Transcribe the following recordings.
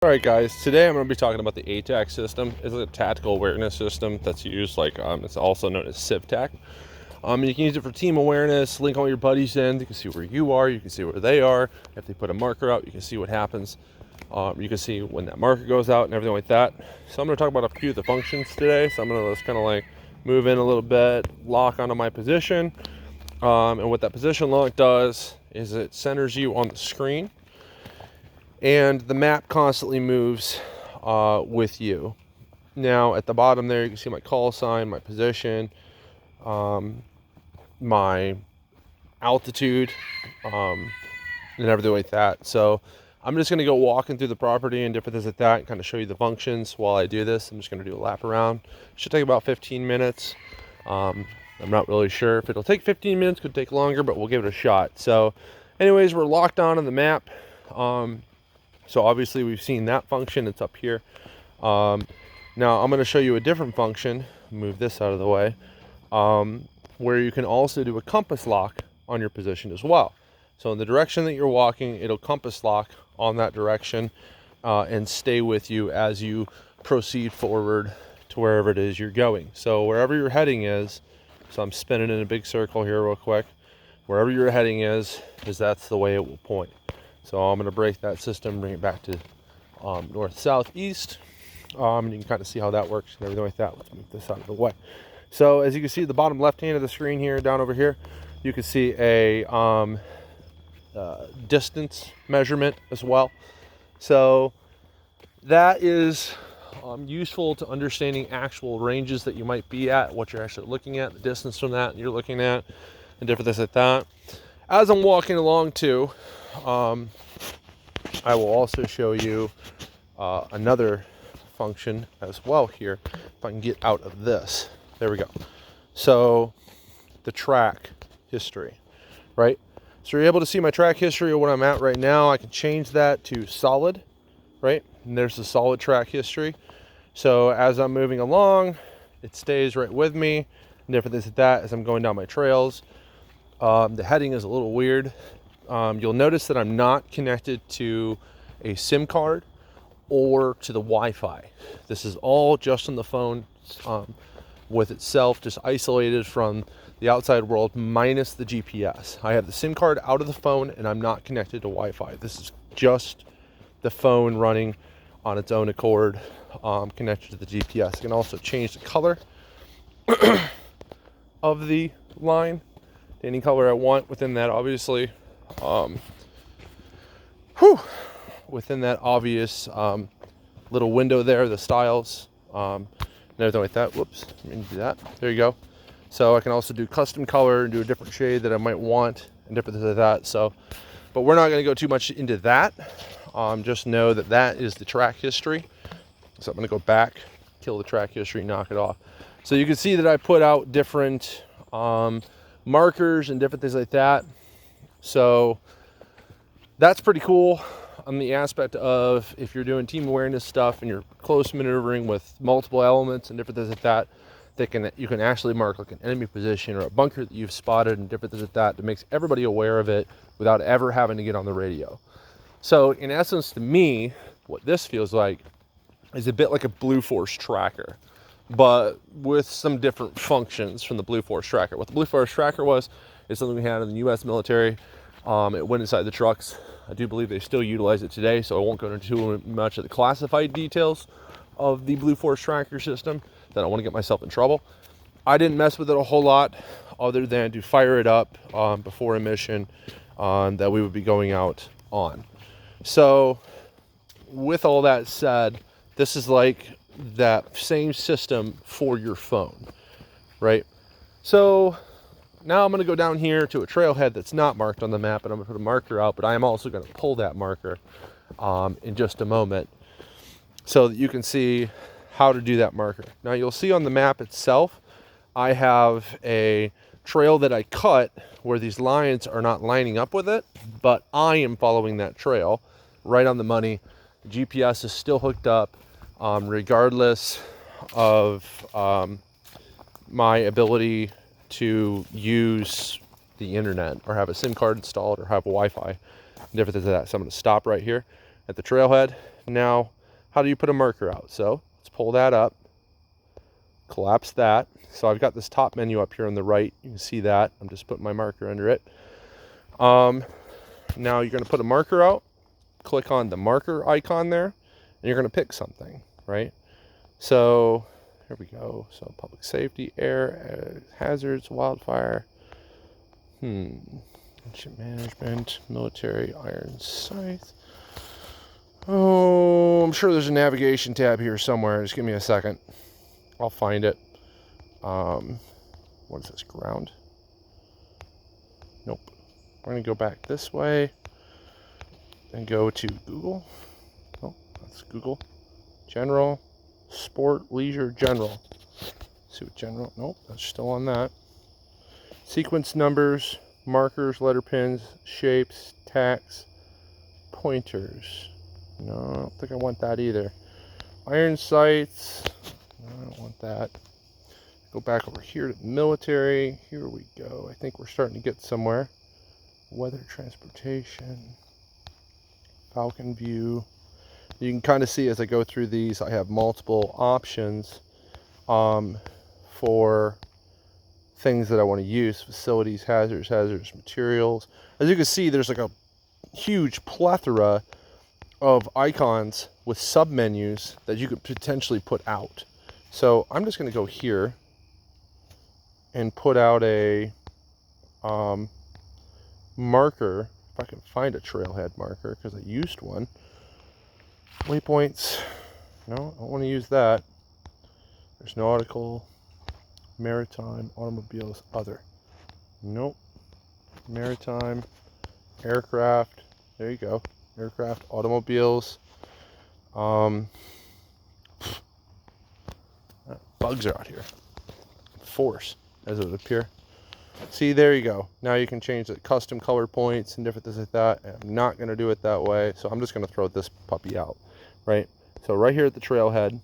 Alright guys, today I'm going to be talking about the ATAK system. It's a tactical awareness system that's used it's also known as CivTac. You can use it for team awareness, link all your buddies in, you can see where you are, you can see where they are. If they put a marker out, you can see what happens. You can see when that marker goes out and everything like that. So I'm going to talk about a few of the functions today. So I'm going to just kind of like move in a little bit, lock onto my position. And what that position lock does is it centers you on the screen. And the map constantly moves with you. Now at the bottom there, you can see my call sign, my position, my altitude, and everything like that. So I'm just going to go walking through the property and different things like that and kind of show you the functions while I do this. I'm just going to do a lap around. It should take about 15 minutes. I'm not really sure if it'll take 15 minutes, could take longer, but we'll give it a shot. So anyways, we're locked on the map. So obviously we've seen that function, it's up here. Now I'm going to show you a different function, move this out of the way, where you can also do a compass lock on your position as well. So in the direction that you're walking, it'll compass lock on that direction and stay with you as you proceed forward to wherever it is you're going. So wherever your heading is, so I'm spinning in a big circle here real quick, wherever your heading is that's the way it will point. So I'm going to break that system, bring it back to north, south, east. And you can kind of see how that works and everything like that. Let's move this out of the way. So as you can see at the bottom left hand of the screen here, down over here, you can see a distance measurement as well. So that is useful to understanding actual ranges that you might be at, what you're actually looking at, the distance from that you're looking at, and different things like that. As I'm walking along too, I will also show you another function as well here. If I can get out of this, there we go. So the track history, right? So you're able to see my track history of what I'm at right now. I can change that to solid, right? And there's the solid track history. So as I'm moving along, it stays right with me. And different things like that as I'm going down my trails. The heading is a little weird. You'll notice that I'm not connected to a SIM card or to the Wi-Fi. This is all just on the phone with itself, just isolated from the outside world minus the GPS. I have the SIM card out of the phone and I'm not connected to Wi-Fi. This is just the phone running on its own accord, connected to the GPS. I can also change the color of the line to any color I want within that, obviously. Within that obvious little window there, the styles and everything like that. Whoops, I mean do that. There you go. So I can also do custom color and do a different shade that I might want and different things like that. So, but we're not going to go too much into that. Just know that that is the track history. So I'm going to go back, kill the track history, knock it off. So you can see that I put out different markers and different things like that. So that's pretty cool on the aspect of if you're doing team awareness stuff and you're close maneuvering with multiple elements and different things like that, you can actually mark like an enemy position or a bunker that you've spotted and different things like that makes everybody aware of it without ever having to get on the radio. So in essence, to me, what this feels like is a bit like a Blue Force tracker, but with some different functions from the Blue Force tracker. What the Blue Force tracker was is something we had in the U.S. military. It went inside the trucks. I do believe they still utilize it today, so I won't go into too much of the classified details of the Blue Force tracker system. Then I want to get myself in trouble. I didn't mess with it a whole lot other than to fire it up before a mission that we would be going out on. So with all that said, this is like that same system for your phone, right? So now I'm going to go down here to a trailhead that's not marked on the map, and I'm going to put a marker out, but I am also going to pull that marker in just a moment so that you can see how to do that marker. Now you'll see on the map itself, I have a trail that I cut where these lines are not lining up with it, but I am following that trail right on the money. The GPS is still hooked up regardless of my ability to use the internet or have a SIM card installed or have Wi-Fi, different than that. So I'm going to stop right here at the trailhead. Now how do you put a marker out? So let's pull that up, collapse that. So I've got this top menu up here on the right. You can see that. I'm just putting my marker under it. Now you're going to put a marker out, click on the marker icon there, and you're going to pick something, right? So here we go. So public safety, air, hazards, wildfire, ancient management, military, iron scythe. Oh, I'm sure there's a navigation tab here somewhere. Just give me a second. I'll find it. What is this, ground? Nope. We're going to go back this way and go to Google. Oh, that's Google. General, sport, leisure, general. Let's see what general, nope, that's still on that. Sequence numbers, markers, letter pins, shapes, tacks, pointers. No, I don't think I want that either. Iron sights, no, I don't want that. Go back over here to military. Here we go. I think we're starting to get somewhere. Weather, transportation, Falcon view. You can kind of see as I go through these, I have multiple options for things that I want to use. Facilities, hazardous materials. As you can see, there's like a huge plethora of icons with submenus that you could potentially put out. So I'm just going to go here and put out a marker, if I can find a trailhead marker, because I used one. Waypoints, no, I don't want to use that. There's nautical, maritime, automobiles, other. Nope. Maritime, aircraft, there you go. Aircraft, automobiles. Bugs are out here. Force, as it would appear. See, there you go. Now you can change the custom color points and different things like that. I'm not going to do it that way, so I'm just going to throw this puppy out, right? So right here at the trailhead,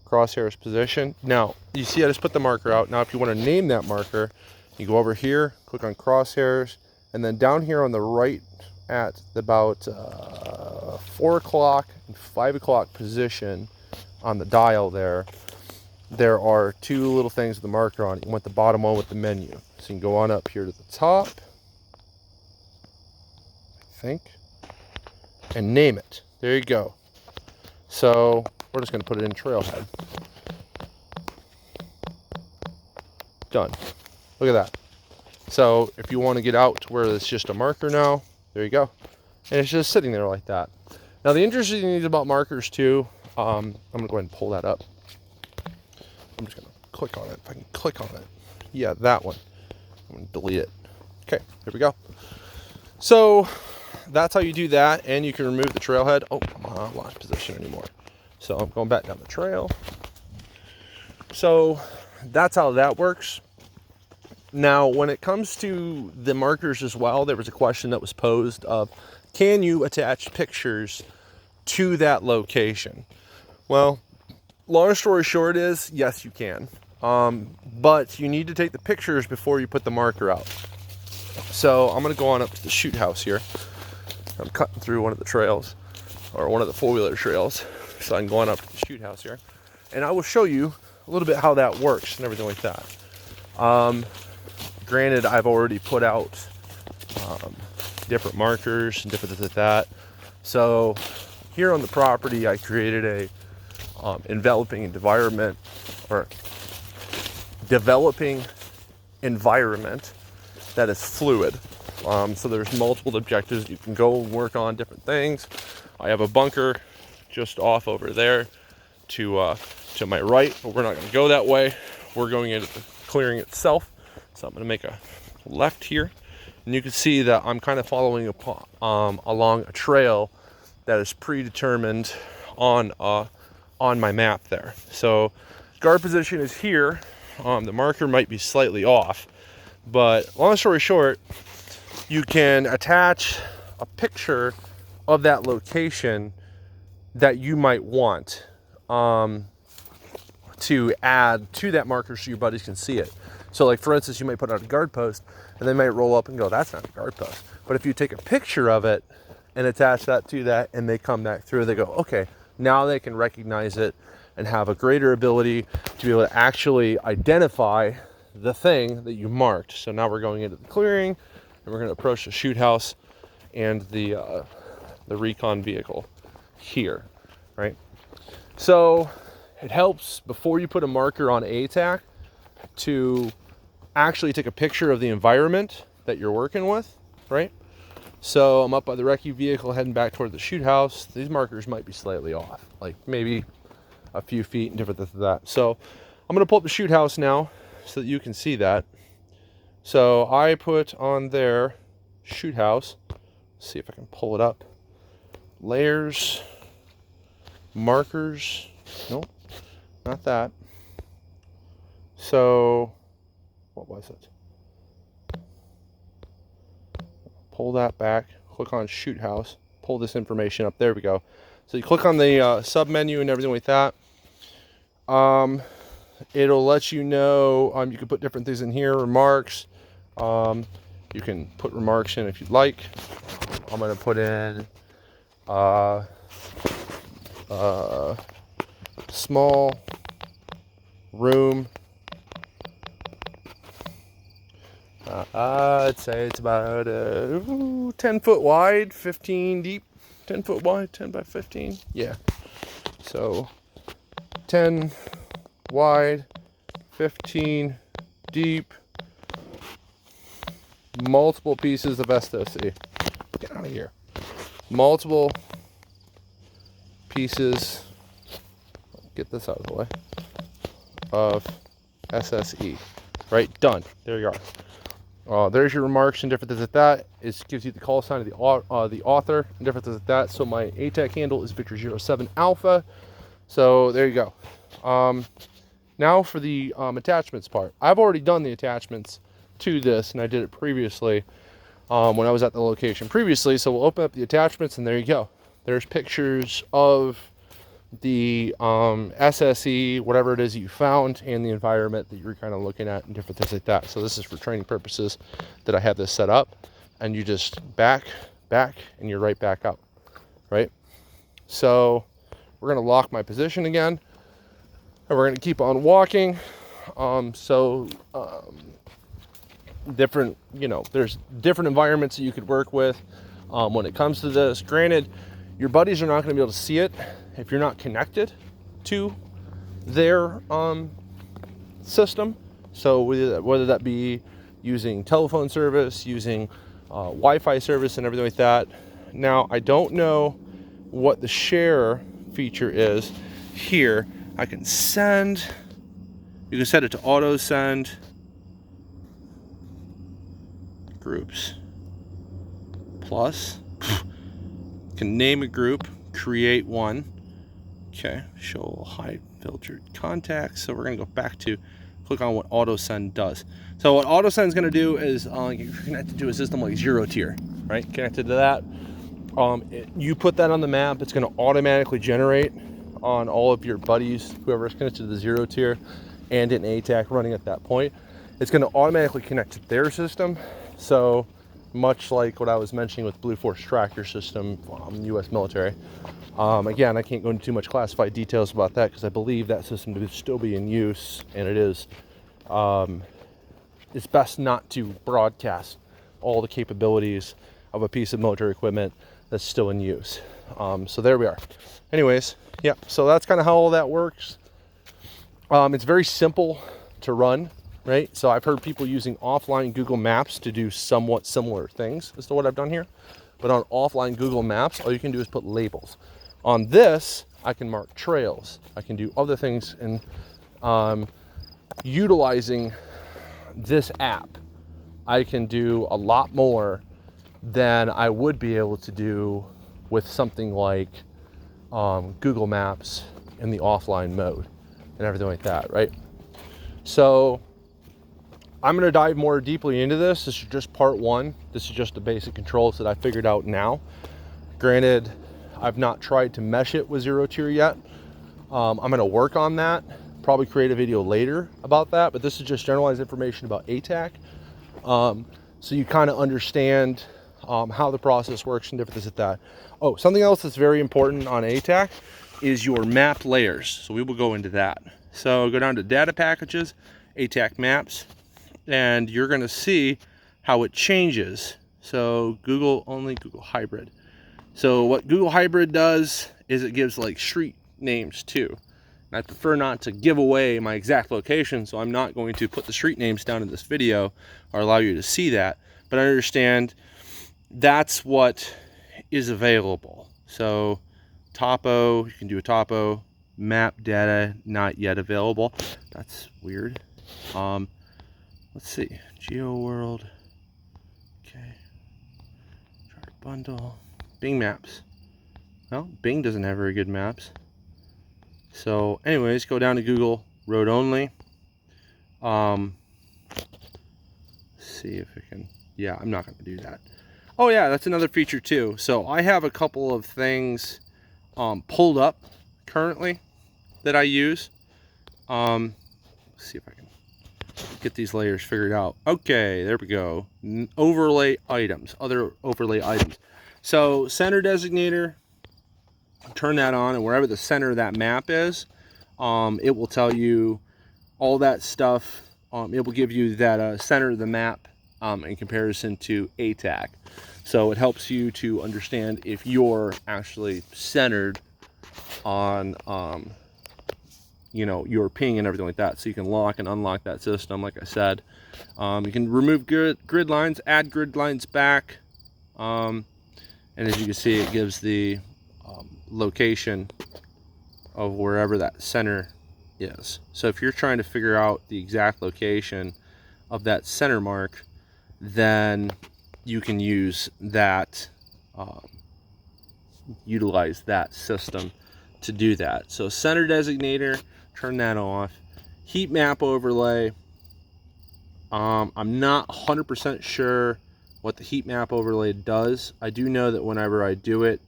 crosshairs position. Now, you see I just put the marker out. Now, if you want to name that marker, you go over here, click on crosshairs, and then down here on the right at about 4 o'clock and 5 o'clock position on the dial there, there are two little things with the marker on it. You want the bottom one with the menu. So you can go on up here to the top, I think, and name it. There you go. So we're just going to put it in trailhead. Done. Look at that. So if you want to get out to where it's just a marker now, there you go. And it's just sitting there like that. Now the interesting thing about markers too, I'm going to go ahead and pull that up. I'm just going to click on it. If I can click on it. Yeah, that one. I'm going to delete it. Okay, here we go. So that's how you do that. And you can remove the trailhead. Oh, I'm not locked position anymore. So I'm going back down the trail. So that's how that works. Now, when it comes to the markers as well, there was a question that was posed of, can you attach pictures to that location? Well, long story short is, yes, you can. But you need to take the pictures before you put the marker out. So I'm going to go on up to the shoot house here. I'm cutting through one of the trails, or one of the four-wheeler trails. So I can go on up to the shoot house here. And I will show you a little bit how that works and everything like that. Granted, I've already put out different markers and different things like that. So here on the property, I created a developing environment that is fluid. So there's multiple objectives. You can go and work on different things. I have a bunker just off over there to my right, but we're not going to go that way. We're going into the clearing itself. So I'm going to make a left here, and you can see that I'm kind of following along a trail that is predetermined on my map there. So guard position is here. The marker might be slightly off, but long story short, you can attach a picture of that location that you might want to add to that marker so your buddies can see it. So like for instance, you might put out a guard post and they might roll up and go, that's not a guard post. But if you take a picture of it and attach that to that and they come back through, they go, okay, Now they can recognize it and have a greater ability to be able to actually identify the thing that you marked. So now we're going into the clearing, and we're going to approach the shoot house and the recon vehicle here, right? So it helps before you put a marker on ATAK to actually take a picture of the environment that you're working with, right? So I'm up by the recce vehicle heading back toward the shoot house. These markers might be slightly off, like maybe a few feet and different than that. So I'm going to pull up the shoot house now so that you can see that. So I put on there shoot house. Let's see if I can pull it up. Layers, markers. Nope, not that. So what was it? Pull that back, click on shoot house, pull this information up. There we go. So you click on the sub menu and everything like that. It'll let you know, you can put different things in here, remarks. You can put remarks in if you'd like. I'm going to put in small room. I'd say it's about 10 foot wide, 15 deep. 10 foot wide, 10 by 15. Yeah. So 10 wide, 15 deep. Multiple pieces of SOC. Get out of here. Multiple pieces. Get this out of the way. Of SSE. Right, done. There you are. There's your remarks and different things like that. It gives you the call sign of the author and different things like that. So my ATAK handle is Victor07 Alpha. So there you go. Now for the attachments part. I've already done the attachments to this, and I did it previously when I was at the location previously. So we'll open up the attachments, and there you go. There's pictures of the SSE, whatever it is you found, and the environment that you're kind of looking at and different things like that. So this is for training purposes that I have this set up, and you just back, and you're right back up, right? So we're going to lock my position again, and we're going to keep on walking. Different, there's different environments that you could work with when it comes to this. Granted, your buddies are not going to be able to see it if you're not connected to their system. So whether that be using telephone service, using Wi-Fi service and everything like that. Now, I don't know what the share feature is here. I can send, you can set it to auto send groups plus, can name a group, create one. Okay, show hide filtered contacts. So we're going to go back to click on what auto send does. So what auto send is going to do is you're connected to a system like zero tier, right? Connected to that. You put that on the map, it's going to automatically generate on all of your buddies, whoever's connected to the zero tier and an ATAK running at that point. It's going to automatically connect to their system. So much like what I was mentioning with Blue Force Tracker system, U.S. military. Again, I can't go into too much classified details about that because I believe that system to still be in use, and it is. It's best not to broadcast all the capabilities of a piece of military equipment that's still in use. So there we are. Anyways, yeah, so that's kind of how all that works. It's very simple to run, right? So I've heard people using offline Google Maps to do somewhat similar things as to what I've done here. But on offline Google Maps, all you can do is put labels. On this, I can mark trails. I can do other things, and utilizing this app, I can do a lot more than I would be able to do with something like Google Maps in the offline mode and everything like that, right? So I'm going to dive more deeply into this. This is just part one. This is just the basic controls that I figured out now. Granted, I've not tried to mesh it with zero tier yet. I'm going to work on that, probably create a video later about that, but this is just generalized information about ATAK. So you kind of understand how the process works and different things like that. Oh, something else that's very important on ATAK is your map layers. So we will go into that. So go down to data packages, ATAK maps, and you're going to see how it changes. So Google only, Google hybrid. So what Google hybrid does is it gives like street names too. And I prefer not to give away my exact location, so I'm not going to put the street names down in this video or allow you to see that. But I understand that's what is available. So topo, you can do a topo. Map data not yet available. That's weird. Let's see. Geo world. Okay. Chart bundle. Bing maps. Well, Bing doesn't have very good maps. So anyways, go down to Google road only. Let's see if I can. Yeah, I'm not going to do that. Oh yeah, that's another feature too. So I have a couple of things pulled up currently that I use. Let's see if I can get these layers figured out. Okay, there we go. Overlay items, other overlay items. So center designator, turn that on, and wherever the center of that map is, it will tell you all that stuff. It will give you that center of the map in comparison to ATAK. So it helps you to understand if you're actually centered on you know, your ping and everything like that. So you can lock and unlock that system, like I said. You can remove grid lines, add grid lines back, and as you can see, it gives the location of wherever that center is. So if you're trying to figure out the exact location of that center mark, then you can use that, utilize that system to do that. So center designator, turn that off. Heat map overlay, I'm not 100% sure what the heat map overlay does. I do know that whenever I do it,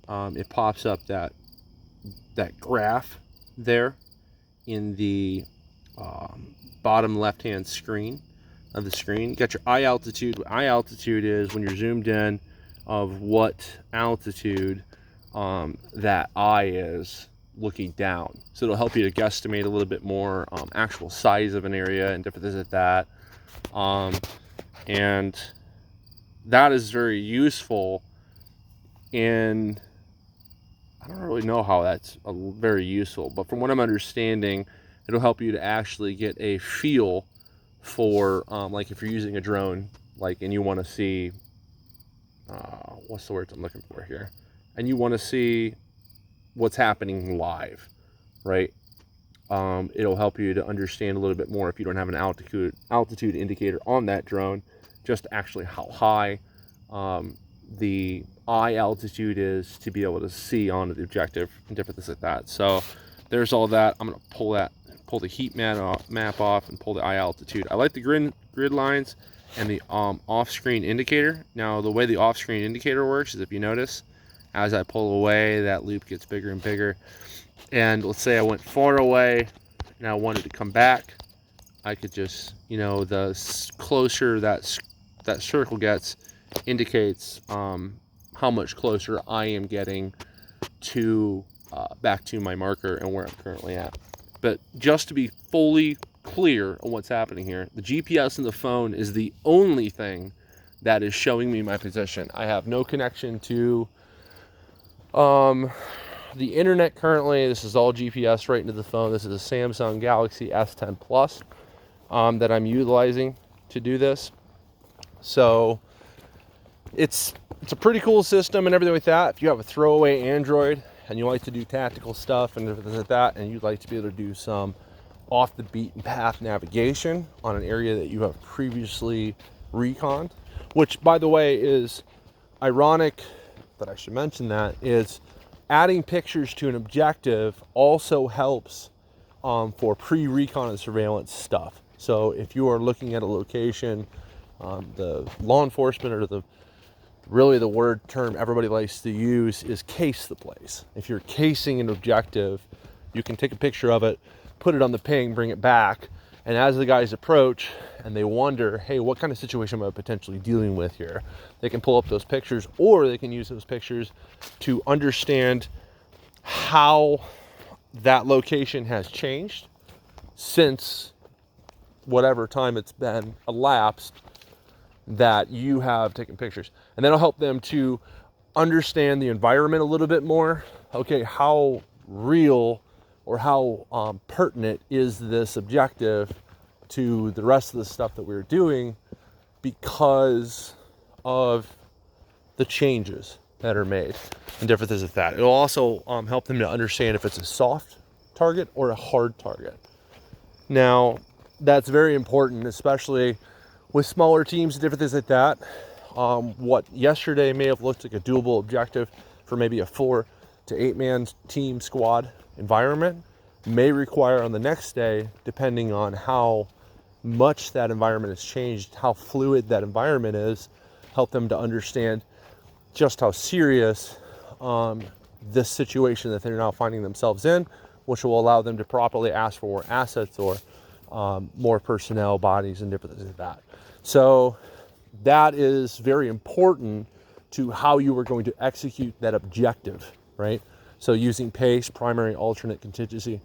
it pops up that graph there in the bottom left hand screen of the screen. You got your eye altitude. Eye altitude is when you're zoomed in of what altitude that eye is looking down. So it'll help you to guesstimate a little bit more actual size of an area and different things like that. And that is very useful in, I don't really know how that's very useful, but from what I'm understanding, it'll help you to actually get a feel for like if you're using a drone, like, and you want to see what's the words I'm looking for here, and you want to see what's happening live, right? It'll help you to understand a little bit more if you don't have an altitude indicator on that drone, just actually how high the eye altitude is to be able to see onto the objective and different things like that. So there's all that. I'm going to pull the heat map off and pull the eye altitude. I like the grid lines and the off-screen indicator. Now the way the off-screen indicator works is, if you notice, as I pull away, that loop gets bigger and bigger. And let's say I went far away and I wanted to come back, I could just, you know, the closer that circle gets indicates how much closer I am getting to back to my marker and where I'm currently at. But just to be fully clear on what's happening here, the GPS in the phone is the only thing that is showing me my position. I have no connection to the internet currently. This is all GPS right into the phone. This is a Samsung Galaxy S10 Plus that I'm utilizing to do this. So it's a pretty cool system and everything like that. If you have a throwaway Android and you like to do tactical stuff and everything like that, and you'd like to be able to do some off the beaten path navigation on an area that you have previously reconned, which, by the way, is ironic that I should mention, that is adding pictures to an objective also helps for pre-recon and surveillance stuff. So if you are looking at a location, the law enforcement, or really the word term everybody likes to use is case the place. If you're casing an objective, you can take a picture of it, put it on the ping, bring it back, and as the guys approach and they wonder, hey, what kind of situation am I potentially dealing with here? They can pull up those pictures, or they can use those pictures to understand how that location has changed since whatever time it's been elapsed that you have taken pictures. And that'll help them to understand the environment a little bit more. Okay, how real or how pertinent is this objective to the rest of the stuff that we're doing because of the changes that are made and different things like that. It'll also help them to understand if it's a soft target or a hard target. Now, that's very important, especially with smaller teams and different things like that. What yesterday may have looked like a doable objective for maybe a 4 to 8 man team squad environment may require on the next day, depending on how much that environment has changed, how fluid that environment is, help them to understand just how serious this situation that they're now finding themselves in, which will allow them to properly ask for more assets or more personnel, bodies, and different things like that. So that is very important to how you are going to execute that objective, right? So using PACE, primary, alternate, contingency,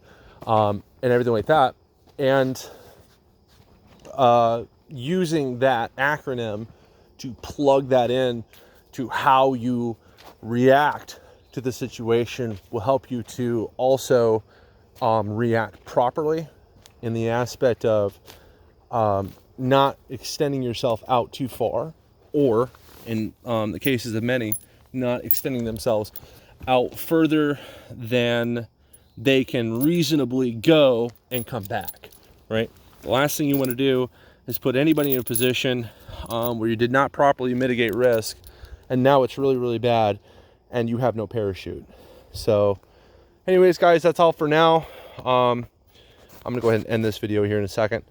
and everything like that. And using that acronym to plug that in to how you react to the situation will help you to also react properly in the aspect of not extending yourself out too far, or in the cases of many, not extending themselves out further than they can reasonably go and come back, right? The last thing you want to do is put anybody in a position where you did not properly mitigate risk, and now it's really, really bad, and you have no parachute. So anyways, guys, that's all for now. I'm going to go ahead and end this video here in a second.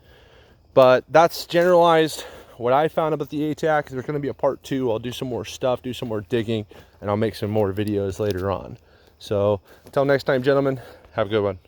But that's generalized what I found about the ATAK. There's going to be a part 2. I'll do some more stuff, do some more digging, and I'll make some more videos later on. So until next time, gentlemen, have a good one.